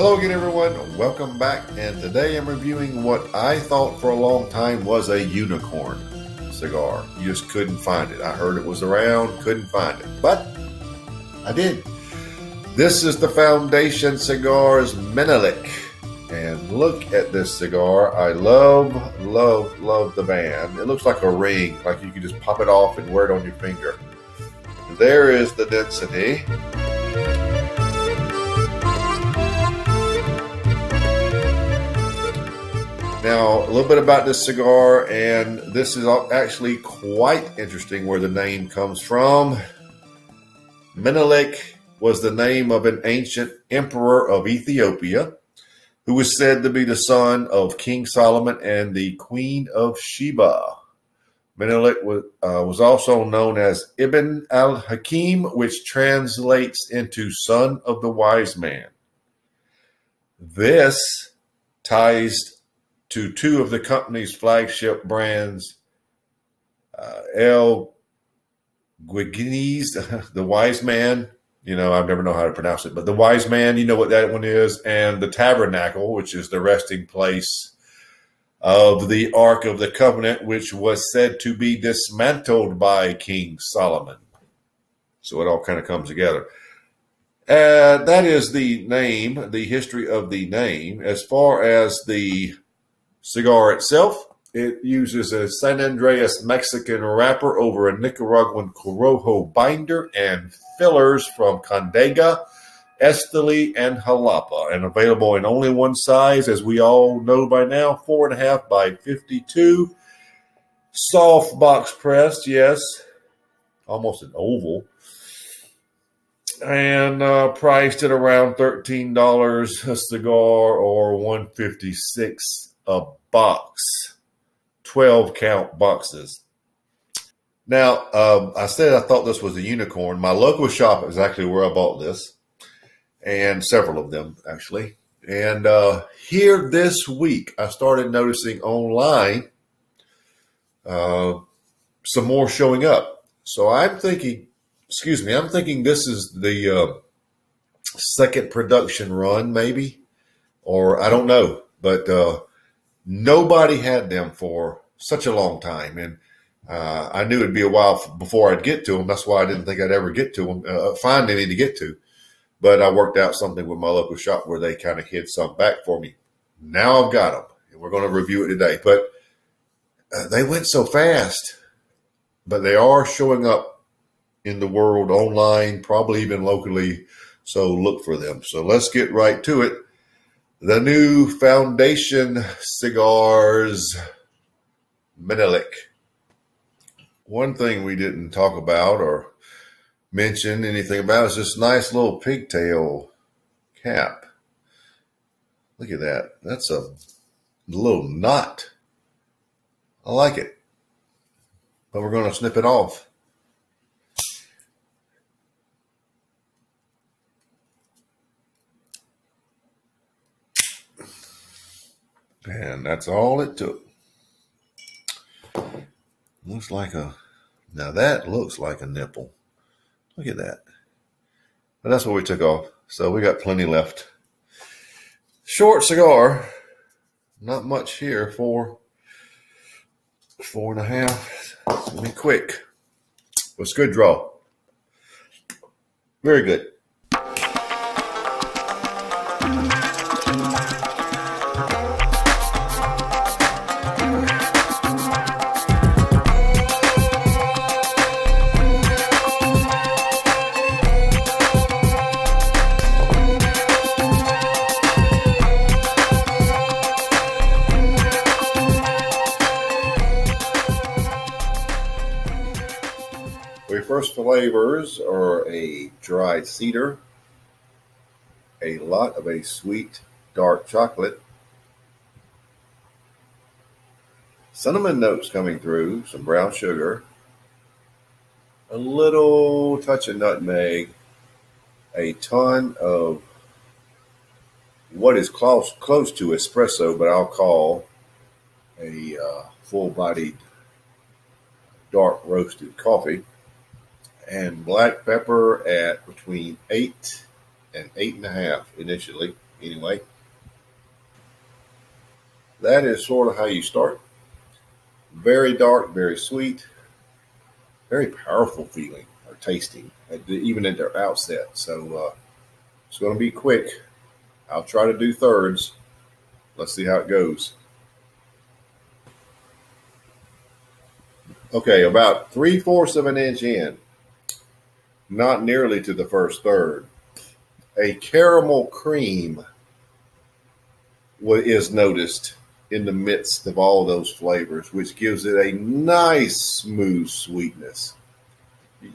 Hello again, everyone. Welcome back. And today I'm reviewing what I thought for a long time was a unicorn cigar. You just couldn't find it. I heard it was around, couldn't find it, but I did. This is the Foundation Cigars Menelik. And look at this cigar. I love the band. It looks like a ring, like you can just pop it off and wear it on your finger. There is the density. Now, a little bit about this cigar, and this is actually quite interesting where the name comes from. Menelik was the name of an ancient emperor of Ethiopia who was said to be the son of King Solomon and the Queen of Sheba. Menelik was also known as Ibn al-Hakim, which translates into son of the wise man. This ties to two of the company's flagship brands, El Guignes, the wise man. You know, I never know how to pronounce it, but the wise man, you know what that one is, and the tabernacle, which is the resting place of the Ark of the Covenant, which was said to be dismantled by King Solomon. So it all kind of comes together. That is the name, the history of the name. As far as the cigar itself, it uses a San Andreas Mexican wrapper over a Nicaraguan Corojo binder and fillers from Condega, Esteli, and Jalapa, and available in only one size, as we all know by now, 4.5 by 52. Soft box pressed, yes, almost an oval. And priced at around $13 a cigar, or $156 a box. 12 count boxes. Now, I said I thought this was a unicorn. My local shop is actually where I bought this, and several of them actually. And here this week, I started noticing online some more showing up. So I'm thinking, I'm thinking this is the second production run, maybe, or I don't know, but nobody had them for such a long time, and I knew it'd be a while before I'd get to them. That's why I didn't think I'd ever get to them, find any to get to. But I worked out something with my local shop where they kind of hid some back for me. Now I've got them, and we're going to review it today. But they went so fast, but they are showing up in the world online, probably even locally, so look for them. So let's get right to it. The new Foundation Cigars Menelik. One thing we didn't talk about or mention anything about is this nice little pigtail cap. Look at that. That's a little knot. I like it. But we're going to snip it off. And that's all it took. Looks like now that looks like a nipple. Look at that. But that's what we took off. So we got plenty left. Short cigar. Not much here. 4.5. It's going to be quick. But it's good draw. Very good. The first flavors are a dried cedar, a lot of a sweet dark chocolate, cinnamon notes coming through, some brown sugar, a little touch of nutmeg, a ton of what is close to espresso, but I'll call a full-bodied dark roasted coffee, and black pepper at between 8 and 8.5 initially. Anyway, that is sort of how you start. Very dark, very sweet, very powerful feeling or tasting, even at their outset. So it's going to be quick. I'll try to do thirds. Let's see how it goes. Okay, about 3/4 of an inch in, not nearly to the first third, a caramel cream is noticed in the midst of all those flavors, which gives it a nice, smooth sweetness.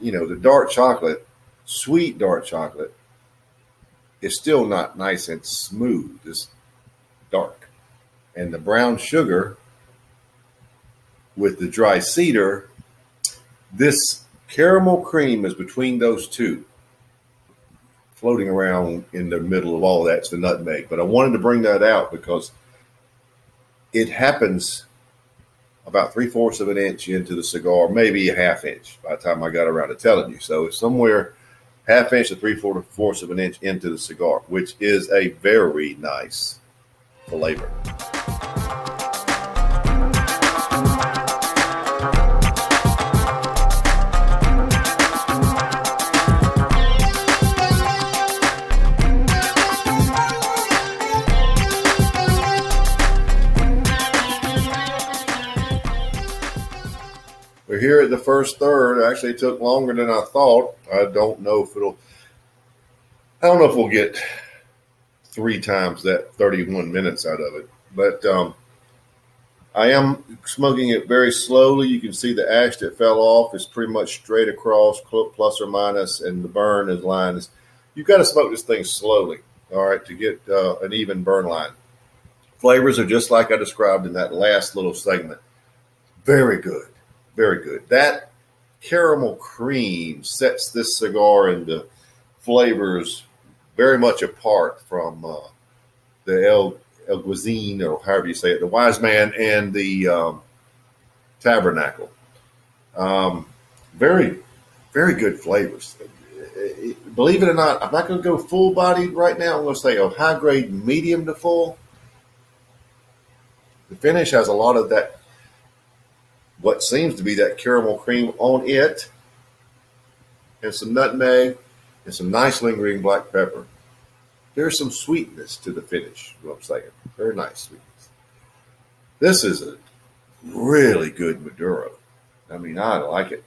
You know, the dark chocolate, sweet dark chocolate, is still not nice and smooth. It's dark. And the brown sugar with the dry cedar, this caramel cream is between those two. Floating around in the middle of all that's the nutmeg. But I wanted to bring that out because it happens about 3/4 of an inch into the cigar, maybe a half inch by the time I got around to telling you. So it's somewhere half inch to 3/4 of an inch into the cigar, which is a very nice flavor. We're here at the first third. Actually, it took longer than I thought. I don't know if we'll get 3 times that 31 minutes out of it. But I am smoking it very slowly. You can see the ash that fell off is pretty much straight across, plus or minus, and the burn is line. You've got to smoke this thing slowly, all right, to get an even burn line. Flavors are just like I described in that last little segment. Very good. Very good. That caramel cream sets this cigar into flavors very much apart from the El Guazin, or however you say it, the Wise Man and the Tabernacle. Very, very good flavors. Believe it or not, I'm not going to go full bodied right now. I'm going to say a high grade medium to full. The finish has a lot of that, what seems to be that caramel cream on it, and some nutmeg, and some nice lingering black pepper. There's some sweetness to the finish, is what I'm saying. Very nice sweetness. This is a really good Maduro. I mean, I like it.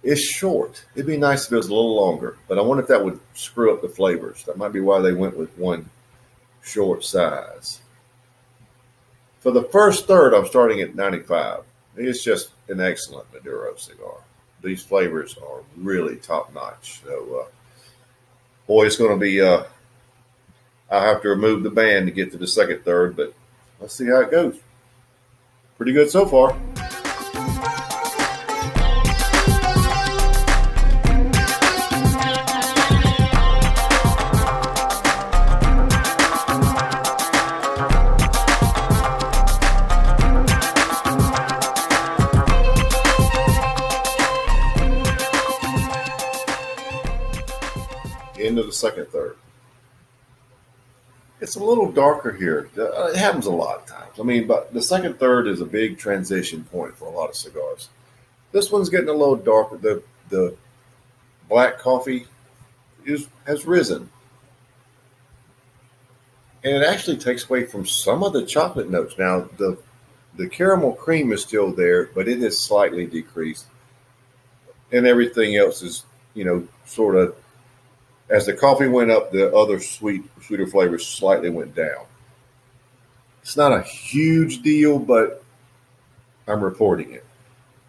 It's short. It'd be nice if it was a little longer, but I wonder if that would screw up the flavors. That might be why they went with one short size. For the first third, I'm starting at 95. It's just an excellent Maduro cigar. These flavors are really top notch. So, boy, it's going to be, I'll have to remove the band to get to the second third, but let's see how it goes. Pretty good so far. Into the second third. It's a little darker here. It happens a lot of times. I mean, but the second third is a big transition point for a lot of cigars. This one's getting a little darker. The black coffee has risen. And it actually takes away from some of the chocolate notes. Now, the caramel cream is still there, but it has slightly decreased. And everything else is, sort of, as the coffee went up, the other sweeter flavors slightly went down. It's not a huge deal, but I'm reporting it.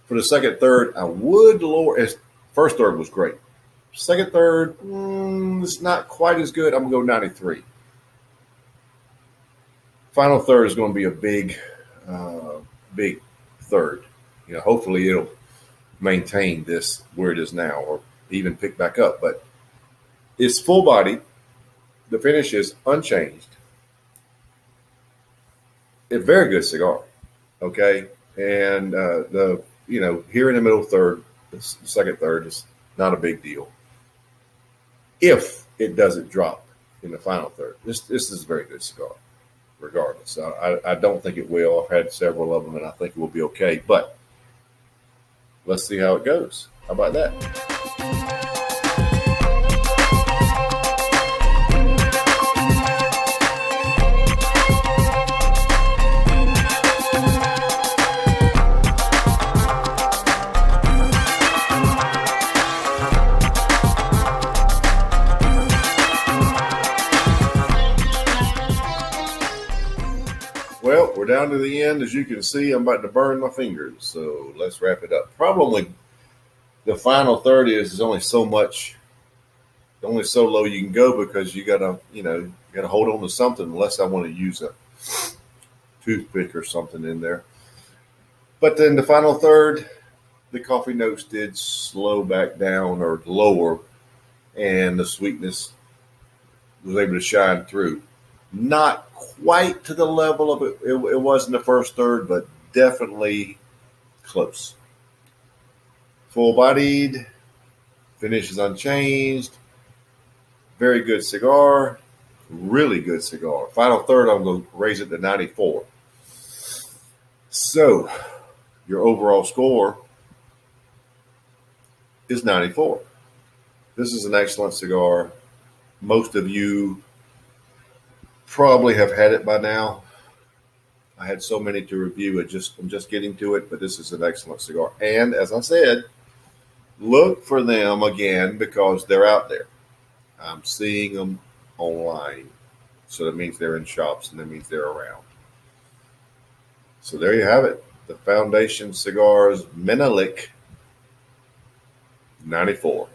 For the second third, I would lower. First third was great. Second third, it's not quite as good. I'm going to go 93. Final third is going to be a big third. Hopefully it'll maintain this where it is now, or even pick back up. But it's full body. The finish is unchanged. A very good cigar. Okay. And here in the middle third, the second third is not a big deal. if it doesn't drop in the final third. This is a very good cigar, regardless. I don't think it will. I've had several of them, and I think it will be okay. But let's see how it goes. How about that? Well, we're down to the end. As you can see, I'm about to burn my fingers. So let's wrap it up. Problem with the final third is only so much, only so low you can go, because you gotta hold on to something, unless I want to use a toothpick or something in there. But then the final third, the coffee notes did slow back down or lower, and the sweetness was able to shine through. Not quite to the level of it was in the first third, but definitely close. Full-bodied, finish is unchanged. Very good cigar. Really good cigar. Final third, I'm going to raise it to 94. So, your overall score is 94. This is an excellent cigar. Most of you probably have had it by now. I had so many to review. I'm just getting to it, but this is an excellent cigar. And as I said, look for them again, because they're out there. I'm seeing them online. So that means they're in shops, and that means they're around. So there you have it. The Foundation Cigars Menelik 94.